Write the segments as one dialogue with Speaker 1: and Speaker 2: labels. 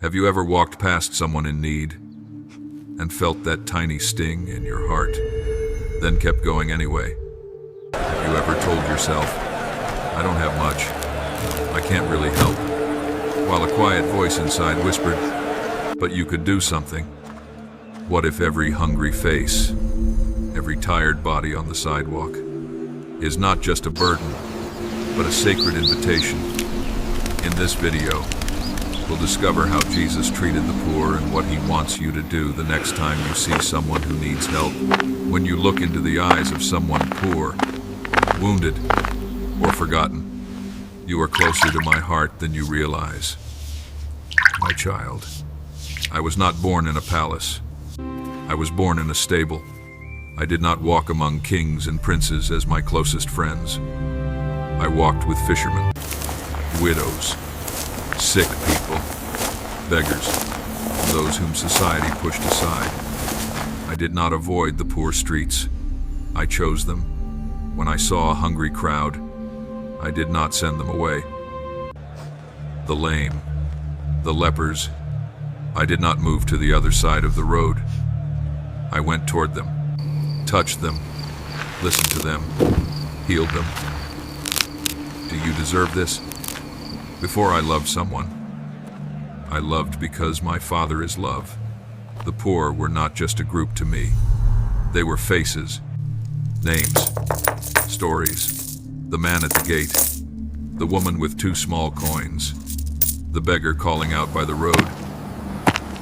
Speaker 1: Have you ever walked past someone in need and felt that tiny sting in your heart, then kept going anyway? Have you ever told yourself, I don't have much, I can't really help, while a quiet voice inside whispered, but you could do something? What if every hungry face, every tired body on the sidewalk, is not just a burden, but a sacred invitation? In this video, we'll discover how Jesus treated the poor and what he wants you to do the next time you see someone who needs help. When you look into the eyes of someone poor, wounded, or forgotten, you are closer to my heart than you realize. My child, I was not born in a palace. I was born in a stable. I did not walk among kings and princes as my closest friends. I walked with fishermen, widows, sick people, beggars, and those whom society pushed aside. I did not avoid the poor streets. I chose them. When I saw a hungry crowd, I did not send them away. The lame, the lepers, I did not move to the other side of the road. I went toward them, touched them, listened to them, healed them. Do you deserve this? Before I loved someone, I loved because my Father is love. The poor were not just a group to me. They were faces, names, stories. The man at the gate, the woman with 2 small coins, the beggar calling out by the road.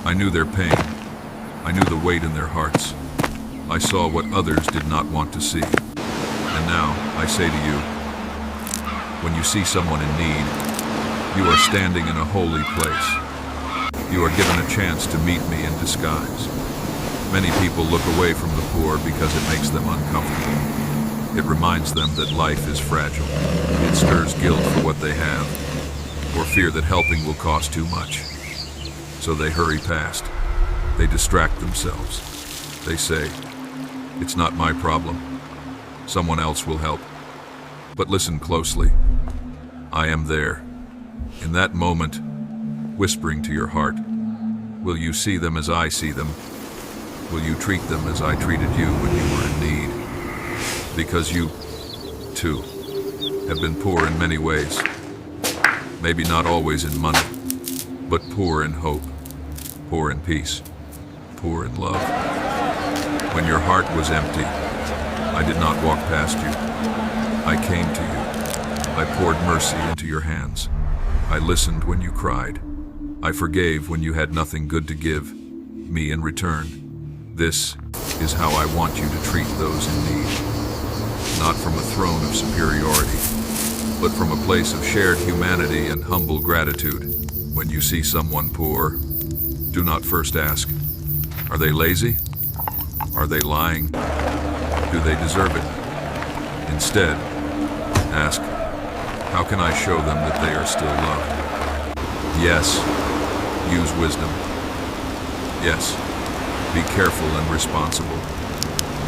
Speaker 1: I knew their pain. I knew the weight in their hearts. I saw what others did not want to see. And now, I say to you, when you see someone in need, you are standing in a holy place. You are given a chance to meet me in disguise. Many people look away from the poor because it makes them uncomfortable. It reminds them that life is fragile. It stirs guilt for what they have, or fear that helping will cost too much. So they hurry past. They distract themselves. They say, it's not my problem. Someone else will help. But listen closely. I am there. In that moment, whispering to your heart, will you see them as I see them? Will you treat them as I treated you when you were in need? Because you, too, have been poor in many ways. Maybe not always in money, but poor in hope, poor in peace, poor in love. When your heart was empty, I did not walk past you. I came to you. I poured mercy into your hands. I listened when you cried. I forgave when you had nothing good to give me in return. This is how I want you to treat those in need. Not from a throne of superiority, but from a place of shared humanity and humble gratitude. When you see someone poor, do not first ask, are they lazy? Are they lying? Do they deserve it? Instead, ask, how can I show them that they are still loved? Yes, use wisdom. Yes, be careful and responsible.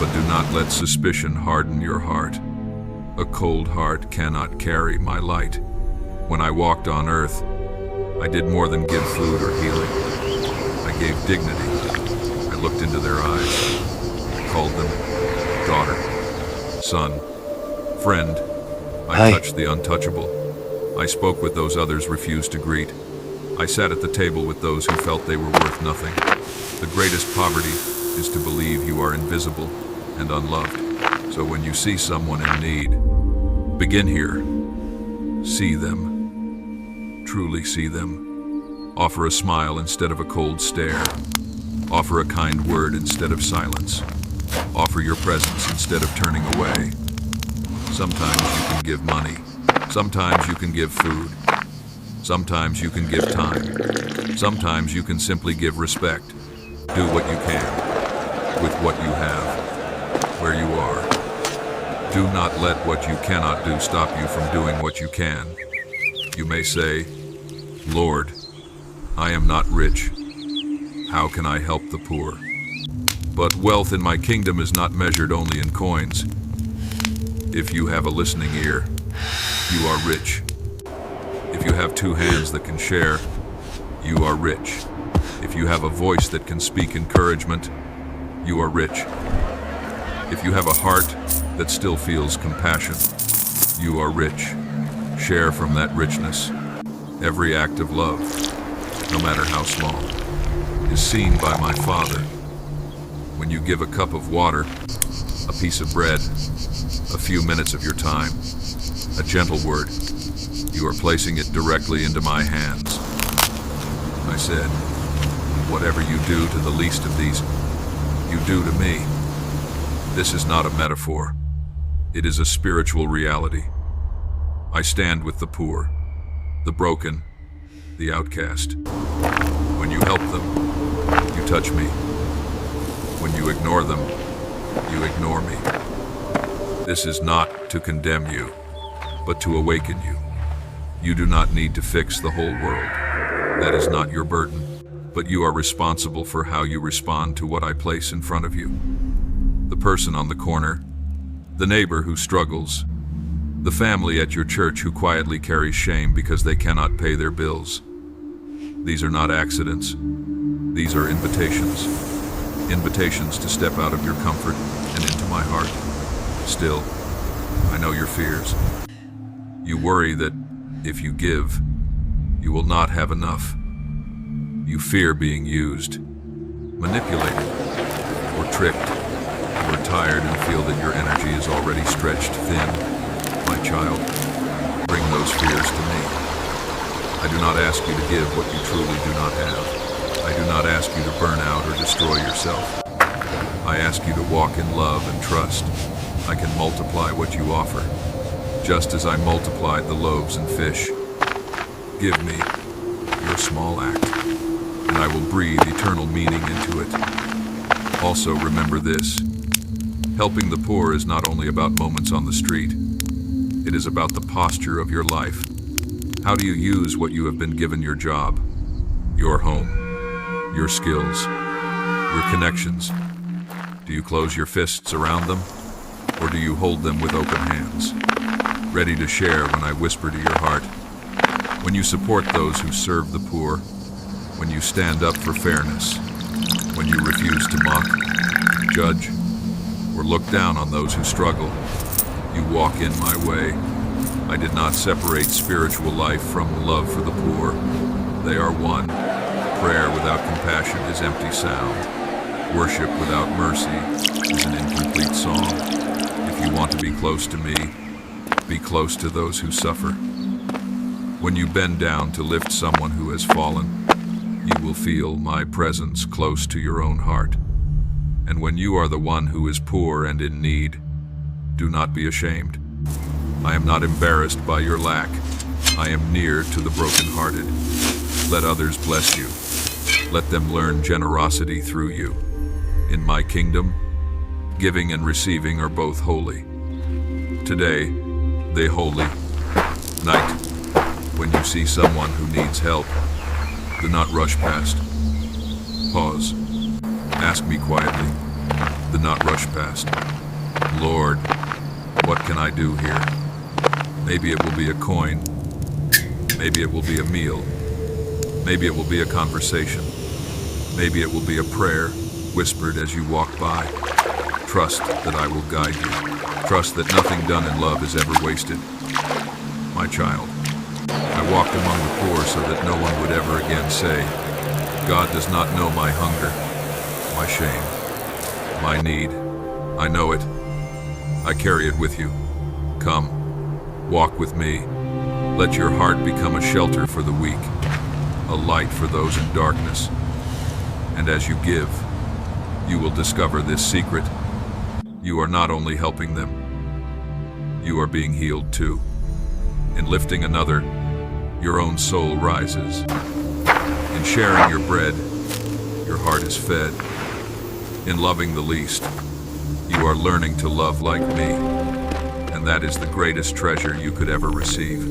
Speaker 1: But do not let suspicion harden your heart. A cold heart cannot carry my light. When I walked on earth, I did more than give food or healing. I gave dignity. I looked into their eyes. I called them daughter, son, friend. I touched the untouchable. I spoke with those others refused to greet. I sat at the table with those who felt they were worth nothing. The greatest poverty is to believe you are invisible and unloved. So when you see someone in need, begin here. See them. Truly see them. Offer a smile instead of a cold stare. Offer a kind word instead of silence. Offer your presence instead of turning away. Sometimes you can give money. Sometimes you can give food. Sometimes you can give time. Sometimes you can simply give respect. Do what you can, with what you have, where you are. Do not let what you cannot do stop you from doing what you can. You may say, Lord, I am not rich. How can I help the poor? But wealth in my kingdom is not measured only in coins. If you have a listening ear, you are rich. If you have 2 hands that can share, you are rich. If you have a voice that can speak encouragement, you are rich. If you have a heart that still feels compassion, you are rich. Share from that richness. Every act of love, no matter how small, is seen by my Father. When you give a cup of water, a piece of bread, a few minutes of your time, a gentle word, you are placing it directly into my hands. I said, whatever you do to the least of these, you do to me. This is not a metaphor. It is a spiritual reality. I stand with the poor, the broken, the outcast. When you help them, you touch me. When you ignore them, you ignore me. This is not to condemn you, but to awaken you. You do not need to fix the whole world. That is not your burden, but you are responsible for how you respond to what I place in front of you. The person on the corner, the neighbor who struggles, the family at your church who quietly carries shame because they cannot pay their bills. These are not accidents. These are invitations. Invitations to step out of your comfort and into my heart. Still, I know your fears. You worry that if you give, you will not have enough. You fear being used, manipulated, or tricked. You are tired and feel that your energy is already stretched thin. My child, bring those fears to me. I do not ask you to give what you truly do not have. I do not ask you to burn out or destroy yourself. I ask you to walk in love and trust. I can multiply what you offer, just as I multiplied the loaves and fish. Give me your small act, and I will breathe eternal meaning into it. Also remember this. Helping the poor is not only about moments on the street. It is about the posture of your life. How do you use what you have been given: your job, your home, your skills, your connections? Do you close your fists around them, or do you hold them with open hands, ready to share when I whisper to your heart? When you support those who serve the poor, when you stand up for fairness, when you refuse to mock, judge, or look down on those who struggle, you walk in my way. I did not separate spiritual life from love for the poor. They are one. Prayer without compassion is empty sound. Worship without mercy is an incomplete song. If you want to be close to me, be close to those who suffer. When you bend down to lift someone who has fallen, you will feel my presence close to your own heart. And when you are the one who is poor and in need, do not be ashamed. I am not embarrassed by your lack. I am near to the brokenhearted. Let others bless you. Let them learn generosity through you. In my kingdom, giving and receiving are both holy. Today, they holy. Night, when you see someone who needs help, do not rush past. Pause. Ask me quietly. Do not rush past. Lord, what can I do here? Maybe it will be a coin. Maybe it will be a meal. Maybe it will be a conversation. Maybe it will be a prayer whispered as you walk by. Trust that I will guide you. Trust that nothing done in love is ever wasted. My child, I walked among the poor so that no one would ever again say, God does not know my hunger, my shame, my need. I know it. I carry it with you. Come, walk with me. Let your heart become a shelter for the weak, a light for those in darkness. And as you give, you will discover this secret. You are not only helping them, you are being healed too. In lifting another, your own soul rises. In sharing your bread, your heart is fed. In loving the least, you are learning to love like me. And that is the greatest treasure you could ever receive.